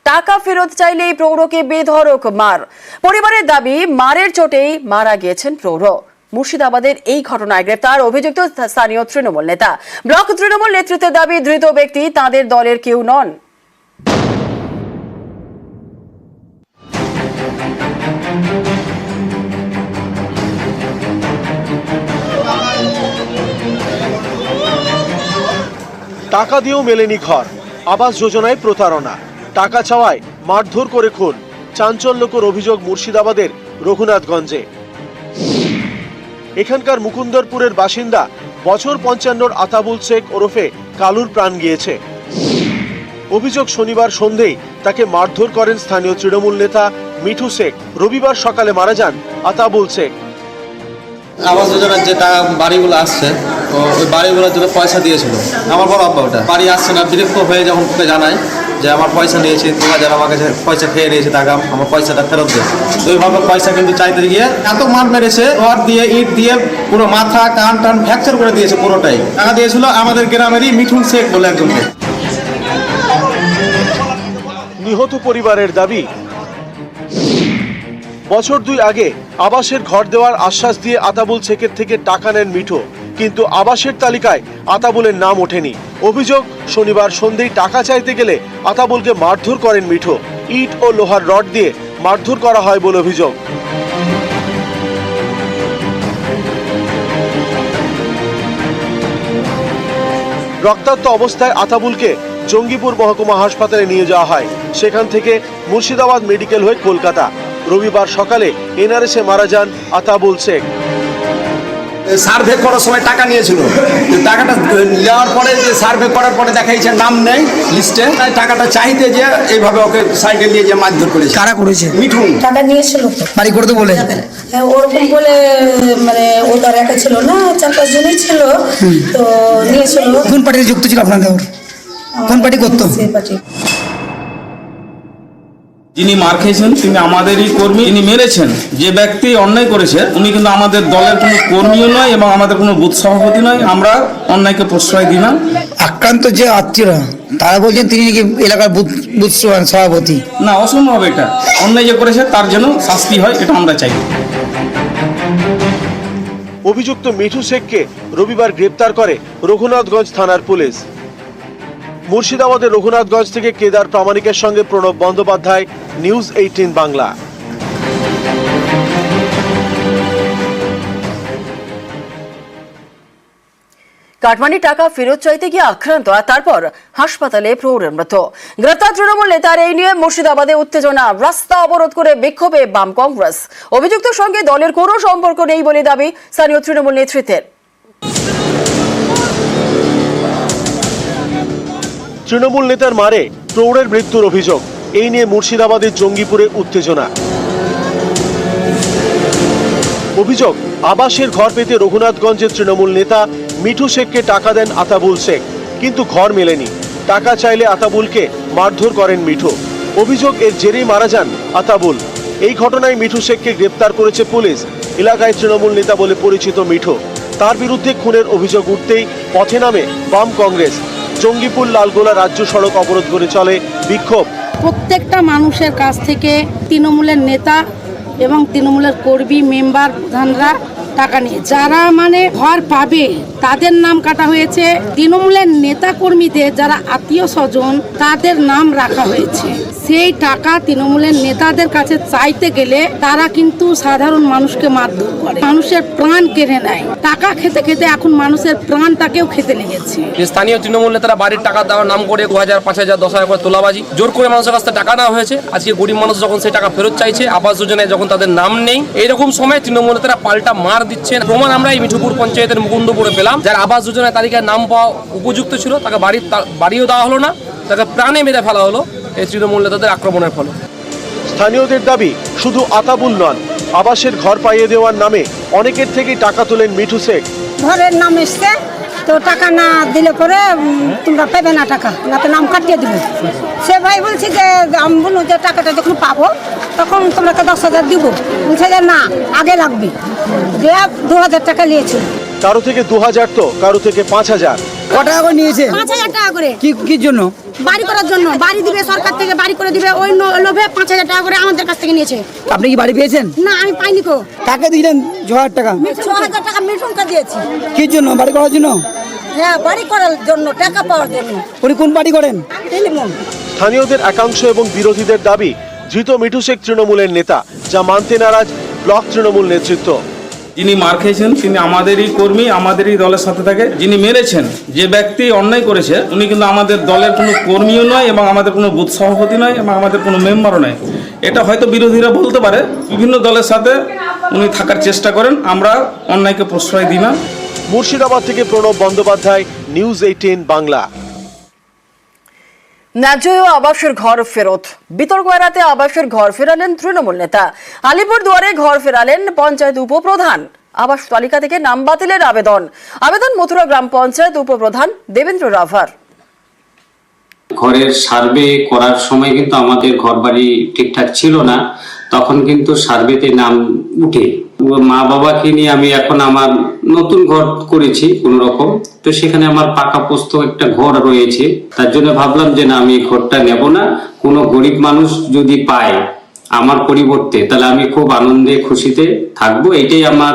টাকা ফেরত চাইলেই প্রৌঢ়কে বেধড়ক মার। পরিবারের দাবি মারের চোটেই মারা গিয়েছেন প্রৌঢ়। মুর্শিদাবাদের এই ঘটনায় গ্রেফতার অভিযুক্ত স্থানীয় তৃণমূল নেতা। ব্লক তৃণমূল নেতৃত্বের দাবি ধৃত ব্যক্তি তাদের দলের কেউ নন। টাকা দিয়েও মেলেনি ঘর, আবাস যোজনায় প্রতারণা, টাকা চাওয়ায় মারধর করে খুন, চাঞ্চল্যকর অভিযোগ মুর্শিদাবাদের রঘুনাথগঞ্জে। এখানকার মুকুন্দরপুরের বাসিন্দা বছর 55 আতাবুল শেখ ওরফে কালুর প্রাণ গিয়েছে। অভিযোগ শনিবার সন্ধ্যেই তাকে মারধর করেন স্থানীয় তৃণমূল নেতা মিঠু শেখ। রবিবার সকালে মারা যান আতাবুল শেখ। আবাস যোজনার যে টাকা বাড়িগুলো আসছে, তো ওই বাড়িগুলোর জন্য পয়সা দিয়েছিল আমার বড় আব্বা। ওটা বাড়ি আসছে না, বিরক্ত হয়ে যখন জানায় যে আমার পয়সা নিয়েছে, 2000 আমার কাছে পয়সা খেয়ে নিয়েছে, টাকা আমার পয়সাটা ফেরত দেয়। তো ওইভাবে পয়সা কিন্তু চাইতে গিয়ে এত মার মেরেছে, রড দিয়ে ইট দিয়ে পুরো মাথা কান টান ফ্র্যাকচার করে দিয়েছে পুরোটাই। টাকা দিয়েছিল আমাদের গ্রামেরই মিঠুন শেখ বলে একজনকে। নিহত পরিবারের দাবি, বছর 2 আগে আবাসের ঘর দেওয়ার আশ্বাস দিয়ে আতাবুল শেখের থেকে টাকা নেন মিঠু, কিন্তু আবাসের তালিকায় আতাবুলের নাম ওঠেনি। অভিযোগ শনিবার সন্ধ্যেই টাকা চাইতে গেলে আতাবুলকে মারধর করেন মিঠু। ইট ও লোহার রড দিয়ে মারধর করা হয় বলে অভিযোগ। রক্তাক্ত অবস্থায় আতাবুলকে জঙ্গিপুর মহকুমা হাসপাতালে নিয়ে যাওয়া হয়। সেখান থেকে মুর্শিদাবাদ মেডিকেল হয়ে কলকাতা। রবিবার সকালে এনআরএসে মারা যান আতাবুল শেখ। সার্ভে করার সময় টাকা নিয়েছিল, টাকাটা নেওয়ার পরে যে সার্ভে করার পরে দেখাইছে নাম নেই লিস্টে, টাকাটা চাইতে যে এইভাবে ওকে সাইকেল দিয়ে যে মারধর করেছে। কারা করেছে? মিঠুন। টাকা নিয়েছিল বাড়ি করতে বলে, ওরকম বলে, মানে ও তো আর একা ছিল না, 4-5 জনই ছিল, তো নিয়েছিল। কোন পার্টিতে যুক্ত ছিল আপনাদের? কোন পার্টি করতো? সেই পার্টি। যিনি মার খেয়েছেন তিনি আমাদেরই কর্মী। যিনি মেরেছেন যে ব্যক্তি অন্যায় করেছে উনি কিন্তু আমাদের দলের কোনো কর্মীও নয় এবং আমাদের কোনো বুথ সভাপতি নয়। আমরা অন্যায়কে প্রশ্রয় দিই না। আক্রান্ত যে আত্মীয়রা তারা বলছেন তিনি নাকি এলাকার বুথ সভাপতি। না, অসম্ভব। এটা অন্যায় যে করেছে তার জন্য শাস্তি হয়, এটা আমরা চাই। অভিযুক্ত মিঠু শেখকে রবিবার গ্রেপ্তার করে রঘুনাথগঞ্জ থানার পুলিশ। মুর্শিদাবাদের রঘুনাথগঞ্জ থেকে কেদার প্রামাণিকের সঙ্গে প্রণব বন্দ্যোপাধ্যায়, নিউজ 18 বাংলা। কাটমানি টাকা ফেরত চাইতে গিয়ে আক্রান্ত আর তারপর হাসপাতালে প্রৌঢ়ের মৃত্যু। গ্রেপ্তার তৃণমূল নেতার এই নিয়ে মুর্শিদাবাদে উত্তেজনা। রাস্তা অবরোধ করে বিক্ষোভে বাম কংগ্রেস। অভিযুক্তের সঙ্গে দলের কোনো সম্পর্ক নেই বলে দাবি স্থানীয় তৃণমূল নেতৃত্বের। তৃণমূল নেতার মারে প্রৌঢ়ের মৃত্যুর অভিযোগ। এই নিয়ে মুর্শিদাবাদের জঙ্গিপুরে উত্তেজনা। অভিযোগ, আবাসের ঘর পেতে রঘুনাথগঞ্জের তৃণমূল নেতা মিঠু শেখকে টাকা দেন আতাবুল শেখ, কিন্তু ঘর মেলেনি। টাকা চাইলে আতাবুলকে মারধর করেন মিঠু। অভিযোগ, এর জেরেই মারা যান আতাবুল। এই ঘটনায় মিঠু শেখকে গ্রেপ্তার করেছে পুলিশ। এলাকায় তৃণমূল নেতা বলে পরিচিত মিঠু, তার বিরুদ্ধে খুনের অভিযোগ উঠতেই পথে নামে বাম কংগ্রেস। জঙ্গিপুর লালগোলা রাজ্য সড়ক অবরোধ করে চলে বিক্ষোভ। প্রত্যেকটা মানুষের কাছ থেকে তৃণমূলের নেতা এবং তৃণমূলের কর্মী মেম্বার প্রধানরা টাকা নিয়ে যারা মানে ঘর পাবে তাদের নাম কাটা হয়েছে। তৃণমূলের নেতা কর্মীদের যারা আত্মীয় স্বজন তাদের নাম রাখা হয়েছে। সেই টাকা তৃণমূলের নেতাদের কাছে চাইতে গেলে তারা কিন্তু সাধারণ মানুষকে মারধর করে, মানুষের প্রাণ কেড়ে নেয়। টাকা খেতে খেতে এখন মানুষের প্রাণটাকেও খেতে লেগেছে। স্থানীয় তৃণমূল নেতারা বাড়ির টাকা দেওয়ার নাম করে 2000, 5000, 10,000 করে তোলাবাজি জোর করে মানুষের কাছ থেকে টাকা নেওয়া হয়েছে। আজকে গরিব মানুষ যখন সেই টাকা ফেরত চাইছে, আবাস যোজনায় যখন তাদের নাম নেই, এইরকম সময় তৃণমূল নেতারা পাল্টা মার দিচ্ছেন। প্রমাণ আমরা এই মিঠুপুর পঞ্চায়েতের মুকুন্দপুরে পেলাম। যার আবাস যোজনায় তালিকায় নাম পাওয়া উপযুক্ত ছিল, তাকে বাড়িও দেওয়া হলো না, তাকে প্রাণে মেরে ফেলা হলো এই তৃণমূল নেতাদের আক্রমণের ফলে। স্থানীয়দের দাবি, শুধু আতাবুল নন, আবাসের ঘর পাইয়ে দেওয়ার নামে অনেকের থেকেই টাকা তোলেন মিঠু শেখ। ঘরের নাম এসছে, তো টাকা না দিলে পরে তোমরা পাবে না, টাকা না তো নাম কাটিয়ে দিবে। সে ভাই বলছি যে আমি বলুন যে টাকাটা যখন পাবো তখন তোমাকে 10,000 দিব। বলছে যে না, আগে লাগবে। 2000 টাকা নিয়েছিল। কারো থেকে 2000 তো কারো থেকে 5000। টাকা করে নিয়েছে? 5,000 টাকা করে। কি জন্য? বাড়ি করার জন্য, বাড়ি দিবে সরকার থেকে, বাড়ি করে দিবে, ওই লোভে 5,000 টাকা করে আমাদের কাছ থেকে নিয়েছে। আপনি কি বাড়ি পেয়েছেন? না, আমি পাইনি কো। কাকে দিলেন 6,000 টাকা? 6,000 টাকা মিঠুনকে দিয়েছি। কি জন্য? বাড়ি করার জন্য? হ্যাঁ, বাড়ি করার জন্য, টাকা পাওয়ার জন্য। উনি কোন পার্টি করেন? টেলিমন। স্থানীয়দের একাংশ এবং বিরোধীদের দাবি ধৃত মিঠু শেখ তৃণমূলের নেতা, যা মানতে নারাজ ব্লক তৃণমূল নেতৃত্ব। যিনি মার খেয়েছেন তিনি আমাদেরই কর্মী, আমাদেরই দলের সাথে থাকে। যিনি মেরেছেন, যে ব্যক্তি অন্যায় করেছে, উনি কিন্তু আমাদের দলের কোনো কর্মীও নয় এবং আমাদের কোনো বুথ সভাপতি নয় এবং আমাদের কোনো মেম্বারও নয়। এটা হয়তো বিরোধীরা বলতে পারে, বিভিন্ন দলের সাথে উনি থাকার চেষ্টা করেন, আমরা অন্যায়কে প্রশ্রয় দিই না। মুর্শিদাবাদ থেকে প্রণব বন্দ্যোপাধ্যায়, নিউজ 18 বাংলা। ন্যায্য আবাসের ঘর ফেরত, বিতর্ক এড়াতে আবাসের ঘর ফেরালেন তৃণমূল নেতা। আলিপুরদুয়ারে ঘর ফেরালেন পঞ্চায়েত উপপ্রধান। আবাস তালিকা থেকে নাম বাতিলের আবেদন মথুরা গ্রাম পঞ্চায়েত উপপ্রধান দেবেন্দ্র রাভার। ঘরের সার্ভে করার সময় কিন্তু আমাদের ঘর বাড়ি ঠিকঠাক ছিল না, তখন কিন্তু সার্ভেতে নাম উঠে মা বাবাকে নিয়ে আমি এখন আমার নতুন ঘর করেছি কোন রকম, তো সেখানে আমার পাকা পোস্ত একটা ঘর রয়েছে। তার জন্য ভাবলাম যে না, আমি ঘরটা নেব না, কোনো গরিব মানুষ যদি পায় আমার পরিবর্তে, তাহলে আমি খুব আনন্দে খুশিতে থাকবো, এটাই আমার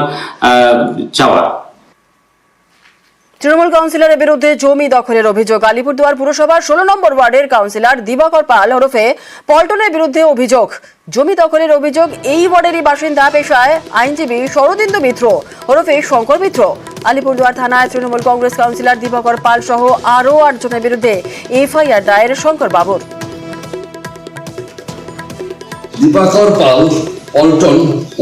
চাওয়া। তৃণমূল কাউন্সিলরের বিরুদ্ধে জমি দখলের অভিযোগ। আলিপুরদুয়ার পুরসভার 16 নম্বর ওয়ার্ডের কাউন্সিলর দিবাকর পাল ওরফে পল্টনের বিরুদ্ধে অভিযোগ। জমি দখলের অভিযোগ এই ওয়ার্ডেরই বাসিন্দা, পেশায় আইনজীবী শরদিন্দু মিত্র ওরফে শঙ্কর মিত্র। আলিপুরদুয়ার থানায় তৃণমূল কংগ্রেস কাউন্সিলর দিবাকর পাল সহ আরও 8 জনের বিরুদ্ধে এফআইআর দায়ের শঙ্কর বাবুর। দিবাকর পাল পল্টন,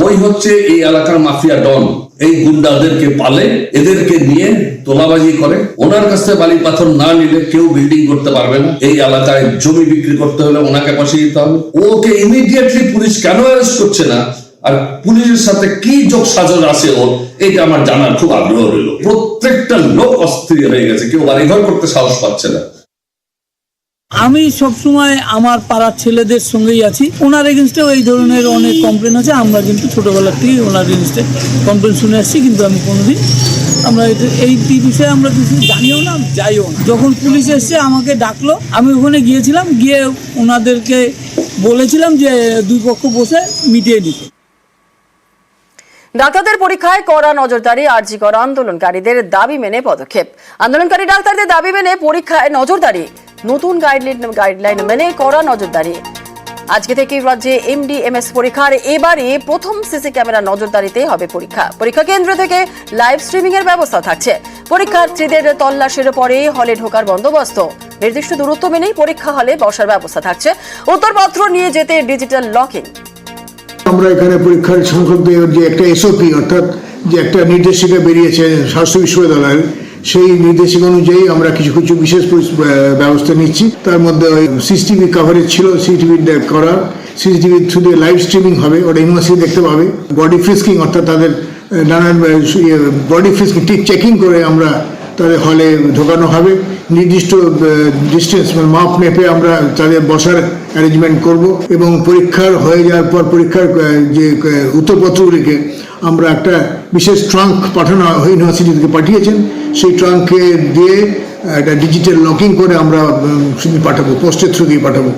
ওই হচ্ছে এই এলাকার মাফিয়া ডন। এই গুন্ডাদেরকে পালে, এদেরকে নিয়ে তোলাবাজি করে। ওনার কাছে বালি পাথর না নিলে কেউ বিল্ডিং করতে পারবে না। এই এলাকায় জমি বিক্রি করতে হলে ওনাকে পাশে দিতে হবে। ওকে ইমিডিয়েটলি পুলিশ কেন অ্যারেস্ট করছে না, আর পুলিশের সাথে কি যোগ সাজস আছে ওর, এটা আমার জানার খুব আগ্রহ রইল। প্রত্যেকটা লোক অস্থির হয়ে গেছে, কেউ বাড়িঘর করতে সাহস পাচ্ছে না। আমি সবসময় আমার পাড়ার ছেলেদের সঙ্গেই আছি। ওনার এগেনস্টেও এই ধরনের অনেক কমপ্লেন আছে। আমরা কিন্তু ছোটবেলা থেকেই ওনার এগেনস্টে কমপ্লেন শুনে আসছি, কিন্তু আমি কোনোদিন এই বিষয়ে আমরা কিছু জানিও না, যাইও না। যখন পুলিশ এসছে আমাকে ডাকলো, আমি ওখানে গিয়েছিলাম, গিয়ে ওনাদেরকে বলেছিলাম যে দুই পক্ষ বসে মিটিয়ে নিতে। ডাক্তারদের পরীক্ষায় কড়া নজরদারি, আরজি করা আন্দোলনকারীদের দাবি মেনে পদক্ষেপ। আন্দোলনকারী ডাক্তারদের দাবি মেনে পরীক্ষায় নজরদারি, নতুন গাইডলাইন মেনে কড়া নজরদারি। আজকে থেকে রাজ্যে এমডিএমএস পরীক্ষার এবারে প্রথম সিসি ক্যামেরা নজরদারিতে হবে পরীক্ষা কেন্দ্র থেকে লাইভ স্ট্রিমিং এর ব্যবস্থা থাকছে। পরীক্ষার্থীদের তল্লাশির পরে হলে ঢোকার বন্দোবস্ত, নির্দিষ্ট দূরত্ব মেনেই পরীক্ষা হলে বসার ব্যবস্থা থাকছে। উত্তরপত্র নিয়ে যেতে ডিজিটাল লকিং। আমরা এখানে পরীক্ষার সংক্রান্ত যে একটা এসওপি, অর্থাৎ যে একটা নির্দেশিকা বেরিয়েছে স্বাস্থ্য বিশ্ববিদ্যালয়ের, সেই নির্দেশিকা অনুযায়ী আমরা কিছু কিছু বিশেষ ব্যবস্থা নিচ্ছি। তার মধ্যে সিসিটিভি কাভারেজ ছিল, সিসিটিভি করা, সিসিটিভি থ্রু দিয়ে লাইভ স্ট্রিমিং হবে, ওটা ইউনিভার্সিটি দেখতে পাবে। বডি ফ্রিস্কিং, অর্থাৎ তাদের নানান বডি ফ্রিস্কিং চেকিং করে আমরা তাদের হলে ঢোকানো হবে। নির্দিষ্ট ডিস্টেন্স মাপ মেপে আমরা তাদের বসার অ্যারেঞ্জমেন্ট করব, এবং পরীক্ষার হয়ে যাওয়ার পর পরীক্ষার যে উত্তরপত্রগুলিকে আমরা একটা বিশেষ ট্রাঙ্ক পাঠানো ইউনিভার্সিটি থেকে পাঠিয়েছেন, সেই ট্রাঙ্কে দিয়ে একটা ডিজিটাল লকিং করে আমরা পাঠাবো, পোস্টের থ্রু দিয়ে পাঠাবো।